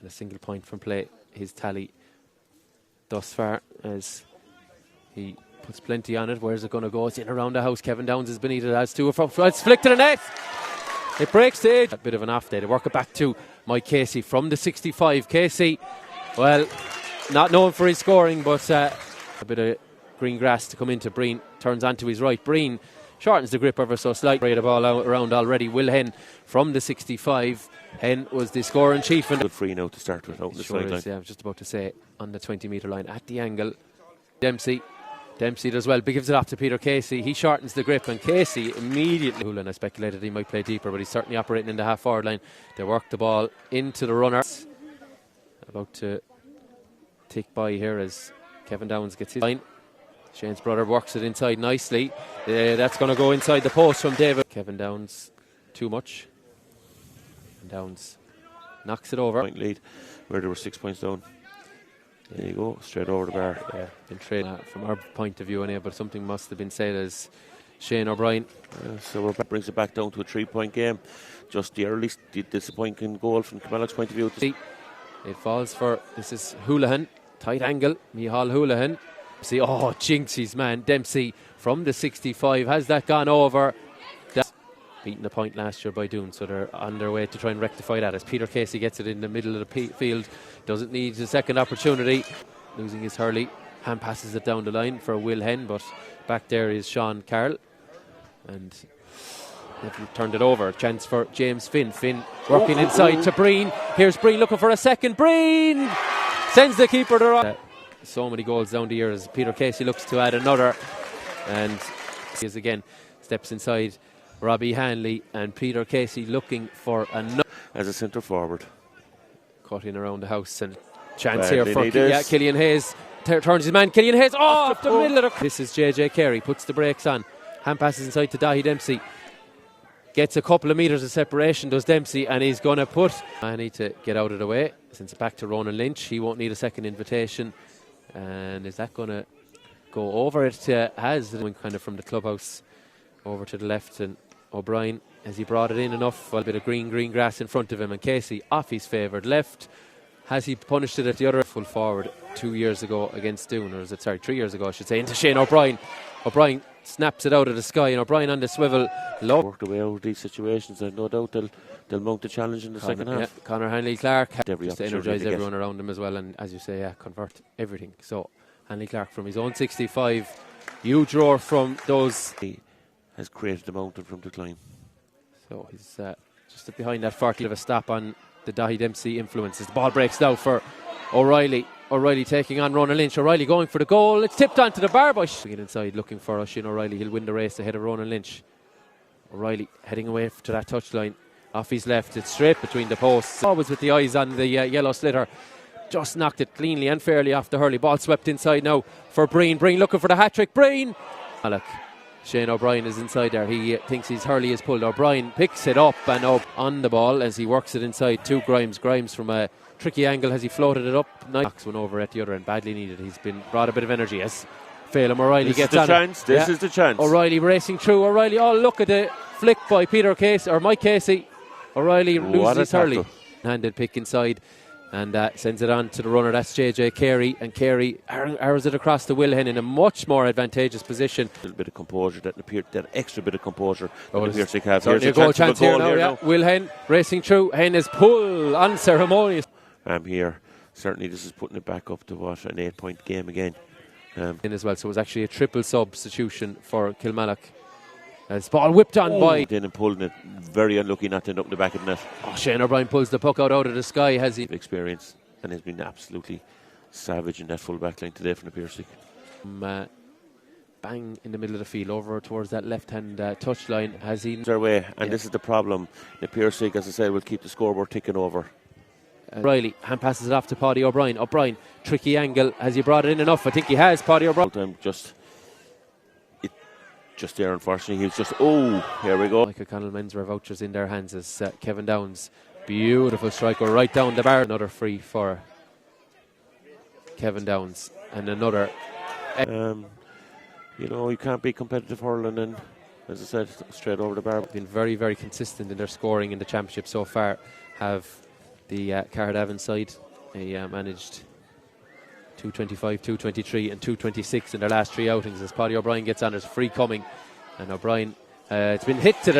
And a single point from play, his tally thus far, as he puts plenty on it. Where's it going to go? It's in around the house. Kevin Downs is beneath it. Has two it's flicked to the net. It breaks the edge. A bit of an off day. They work it back to Mike Casey from the 65. Casey, well, not known for his scoring, but a bit of green grass to come into. Breen turns onto his right. Breen shortens the grip ever so slightly. Right the ball out around already. Will Hen from the 65. Hen was the scoring chief. And good free now to start with out the sideline. Yeah, I was just about to say, on the 20-metre line at the angle. Dempsey does well, but gives it off to Peter Casey. He shortens the grip, and Casey immediately. Hoolan, I speculated he might play deeper, but he's certainly operating in the half-forward line. They work the ball into the runner. About to tick by here as Kevin Downs gets his line. Shane's brother works it inside nicely. That's going to go inside the post from David. Kevin Downs, too much. And Downs knocks it over. Point lead, where there were 6 points down. There you go, straight over the bar. Yeah, been trading from our point of view anyway, but something must have been said as Shane O'Brien. So brings it back down to a 3-point game. Just the early disappointing goal from Kilmallock's point of view. It falls for, this is Houlihan, tight angle, Mihal Houlihan. See, oh, jinxies, man. Dempsey from the 65. Has that gone over? That's beaten the point last year by Doon, so they're on their way to try and rectify that as Peter Casey gets it in the middle of the field. Doesn't need a second opportunity. Losing his hurley. Hand passes it down the line for Will Hen, but back there is Sean Carroll. And they've turned it over. Chance for James Finn. Finn working inside to Breen. Here's Breen looking for a second. Breen sends the keeper to run. So many goals down the year as Peter Casey looks to add another. And he is again steps inside Robbie Hanley, and Peter Casey looking for another. As a centre forward. Cutting around the house, and chance here for Killian Hayes. Turns his man, Killian Hayes, off the middle of the. This is JJ Carey, puts the brakes on. Hand passes inside to Dahi Dempsey. Gets a couple of metres of separation, does Dempsey, and he's going to put. I need to get out of the way. Since it's back to Ronan Lynch, he won't need a second invitation. And is that going to go over? It has, kind of from the clubhouse over to the left, and O'Brien, has he brought it in enough? Well, a bit of green grass in front of him, and Casey off his favoured left. Has he punished it at the other full forward 2 years ago against Doon, or is it, sorry, 3 years ago I should say, into Shane O'Brien. O'Brien snaps it out of the sky, and O'Brien on the swivel. Worked away out of these situations, and no doubt they'll mount the challenge in the second half. Yeah, Conor Hanley-Clark just to energise everyone around him as well, and as you say, yeah, convert everything. So Hanley-Clark from his own 65, huge roar from those. He has created the mountain from the climb. So he's just behind that 40 of a stop on the Dahi Dempsey influences. The ball breaks now for O'Reilly. O'Reilly taking on Ronan Lynch. O'Reilly going for the goal. It's tipped onto the bar by Get inside looking for Oisin O'Reilly. He'll win the race ahead of Ronan Lynch. O'Reilly heading away to that touchline. Off his left, it's straight between the posts. Always with the eyes on the yellow slitter. Just knocked it cleanly and fairly off the hurley. Ball swept inside now for Breen. Breen looking for the hat-trick. Breen! Malak. Shane O'Brien is inside there. He thinks his hurley is pulled. O'Brien picks it up and up on the ball as he works it inside to Grimes. Grimes from a tricky angle as he floated it up. Knocks one over at the other end. Badly needed. He's been brought a bit of energy as Phelan O'Reilly gets on. This is the chance. O'Reilly racing through. O'Reilly. Oh, look at the flick by Peter Casey or Mike Casey. O'Reilly loses his hurley. Handed pick inside. And sends it on to the runner. That's JJ Carey. And Carey arrows it across to Will Hen in a much more advantageous position. A little bit of composure, that extra bit of composure. Piarsaigh have. Here's a goal chance here now. Will Hen racing through. Hen is pulled unceremonious. Here, certainly this is putting it back up to what, an 8-point game again. In as well, so it was actually a triple substitution for Kilmallock. As ball whipped on by. In and pulling it, very unlucky not to end up in the back of the net. Oh, Shane O'Brien pulls the puck out of the sky. Has he experience and has been absolutely savage in that full back line today from the Piarsaigh. Bang in the middle of the field over towards that left hand touch line. Has he their way, and this is the problem. The Piarsaigh, as I said, will keep the scoreboard ticking over. Riley hand passes it off to Paddy O'Brien. O'Brien, tricky angle. Has he brought it in enough? I think he has. Paddy O'Brien. Just there, unfortunately, he's just, here we go. Michael Connell menswear vouchers in their hands as Kevin Downs, beautiful striker right down the bar. Another free for Kevin Downs, and another. You can't be competitive hurling, and as I said, straight over the bar. Been very, very consistent in their scoring in the championship so far. Have the Cardiff side. They managed 225, 223 and 226 in their last 3 outings as Paddy O'Brien gets on. There's a free coming, and O'Brien, it's been hit to the